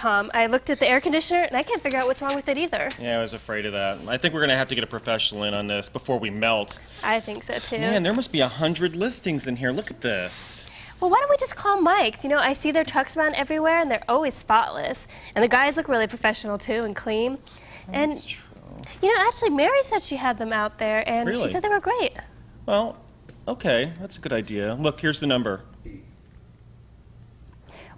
Tom, I looked at the air conditioner and I can't figure out what's wrong with it either. Yeah, I was afraid of that. I think we're going to have to get a professional in on this before we melt. I think so too. Man, there must be 100 listings in here. Look at this. Well, why don't we just call Mike's? You know, I see their trucks around everywhere and they're always spotless. And the guys look really professional too and clean. That's true. You know, actually, Mary said she had them out there and Really? she said they were great. Well, okay, that's a good idea. Look, here's the number.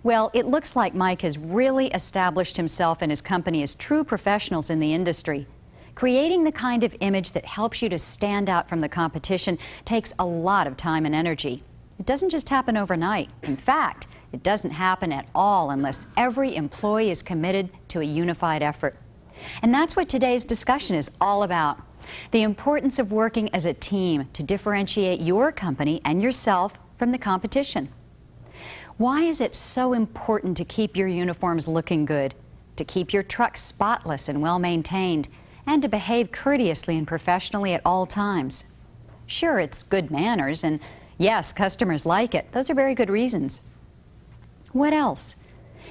Well, it looks like Mike has really established himself and his company as true professionals in the industry. Creating the kind of image that helps you to stand out from the competition takes a lot of time and energy. It doesn't just happen overnight. In fact, it doesn't happen at all unless every employee is committed to a unified effort. And that's what today's discussion is all about. The importance of working as a team to differentiate your company and yourself from the competition. Why is it so important to keep your uniforms looking good, to keep your trucks spotless and well-maintained, and to behave courteously and professionally at all times? Sure, it's good manners, and yes, customers like it. Those are very good reasons. What else?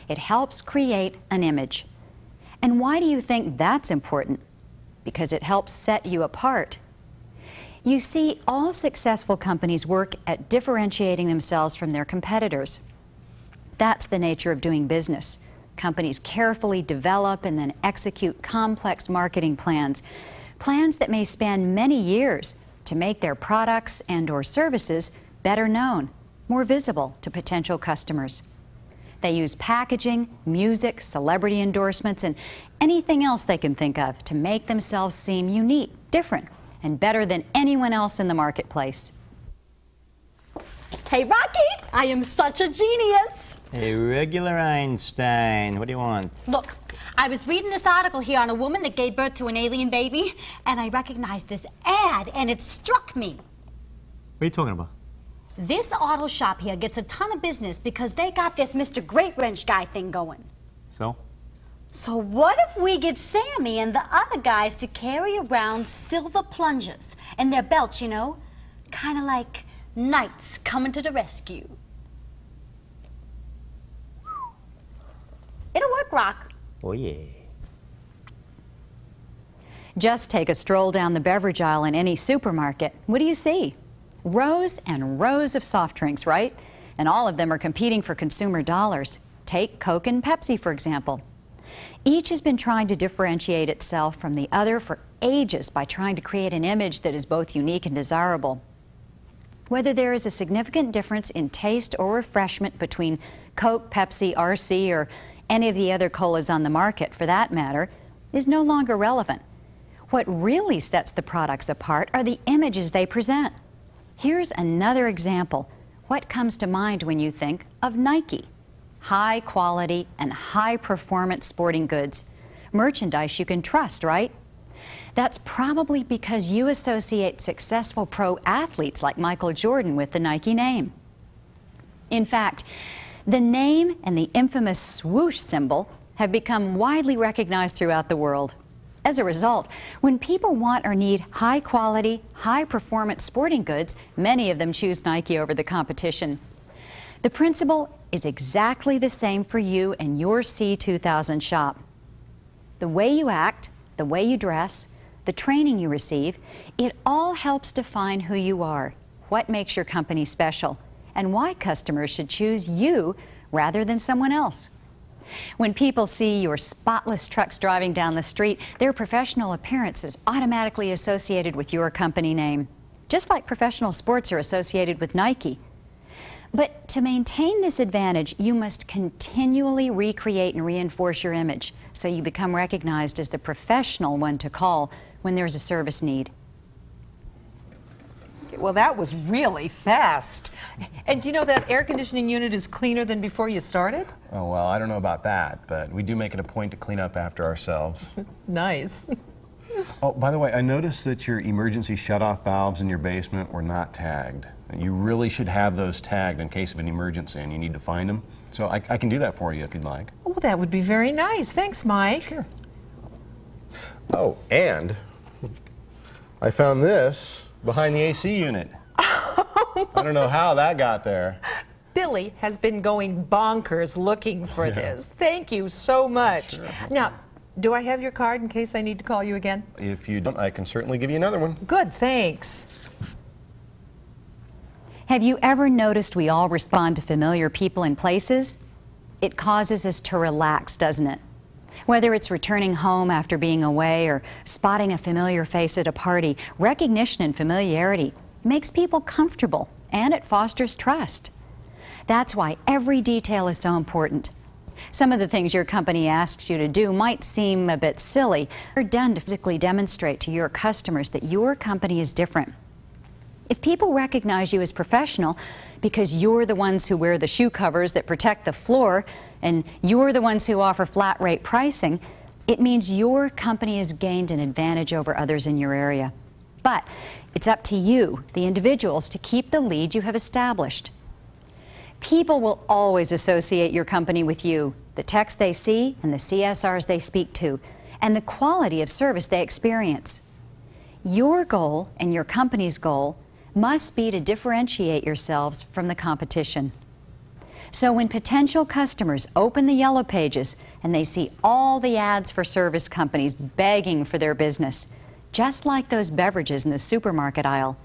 It helps create an image. And why do you think that's important? Because it helps set you apart. You see, all successful companies work at differentiating themselves from their competitors. That's the nature of doing business. Companies carefully develop and then execute complex marketing plans, plans that may span many years to make their products and/or services better known, more visible to potential customers. They use packaging, music, celebrity endorsements, and anything else they can think of to make themselves seem unique, different, and better than anyone else in the marketplace. Hey, Rocky, I am such a genius. A regular Einstein. What do you want? Look, I was reading this article here on a woman that gave birth to an alien baby, and I recognized this ad, and it struck me. What are you talking about? This auto shop here gets a ton of business because they got this Mr. Great Wrench guy thing going. So? So what if we get Sammy and the other guys to carry around silver plungers in their belts, you know? Kind of like knights coming to the rescue. It'll work, Rock. Oh, yeah. Just take a stroll down the beverage aisle in any supermarket. What do you see? Rows and rows of soft drinks, right? And all of them are competing for consumer dollars. Take Coke and Pepsi, for example. Each has been trying to differentiate itself from the other for ages by trying to create an image that is both unique and desirable. Whether there is a significant difference in taste or refreshment between Coke, Pepsi, RC, or any of the other colas on the market, for that matter, is no longer relevant. What really sets the products apart are the images they present. Here's another example. What comes to mind when you think of Nike? High quality and high performance sporting goods. Merchandise you can trust, right? That's probably because you associate successful pro athletes like Michael Jordan with the Nike name. In fact, the name and the infamous swoosh symbol have become widely recognized throughout the world. As a result, when people want or need high-quality, high-performance sporting goods, many of them choose Nike over the competition. The principle is exactly the same for you and your C2000 shop. The way you act, the way you dress, the training you receive, it all helps define who you are, what makes your company special, and why customers should choose you rather than someone else. When people see your spotless trucks driving down the street, their professional appearance is automatically associated with your company name, just like professional sports are associated with Nike. But to maintain this advantage, you must continually recreate and reinforce your image so you become recognized as the professional one to call when there's a service need. Well, that was really fast. And you know that air conditioning unit is cleaner than before you started? Oh, well, I don't know about that, but we do make it a point to clean up after ourselves. Nice. Oh, by the way, I noticed that your emergency shutoff valves in your basement were not tagged. You really should have those tagged in case of an emergency and you need to find them. So I can do that for you if you'd like. Oh, that would be very nice. Thanks, Mike. Sure. Oh, and I found this behind the AC unit. I don't know how that got there. Billy has been going bonkers looking for this. Thank you so much. Sure. Now, do I have your card in case I need to call you again? If you don't, I can certainly give you another one. Good, thanks. Have you ever noticed we all respond to familiar people and places? It causes us to relax, doesn't it? Whether it's returning home after being away or spotting a familiar face at a party, recognition and familiarity makes people comfortable and it fosters trust. That's why every detail is so important. Some of the things your company asks you to do might seem a bit silly. They're done to physically demonstrate to your customers that your company is different. If people recognize you as professional because you're the ones who wear the shoe covers that protect the floor and you're the ones who offer flat rate pricing, it means your company has gained an advantage over others in your area. But it's up to you, the individuals, to keep the lead you have established. People will always associate your company with you, the techs they see and the CSRs they speak to, and the quality of service they experience. Your goal and your company's goal must be to differentiate yourselves from the competition. So when potential customers open the Yellow Pages and they see all the ads for service companies begging for their business, just like those beverages in the supermarket aisle,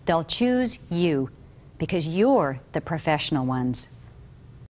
they'll choose you because you're the professional ones.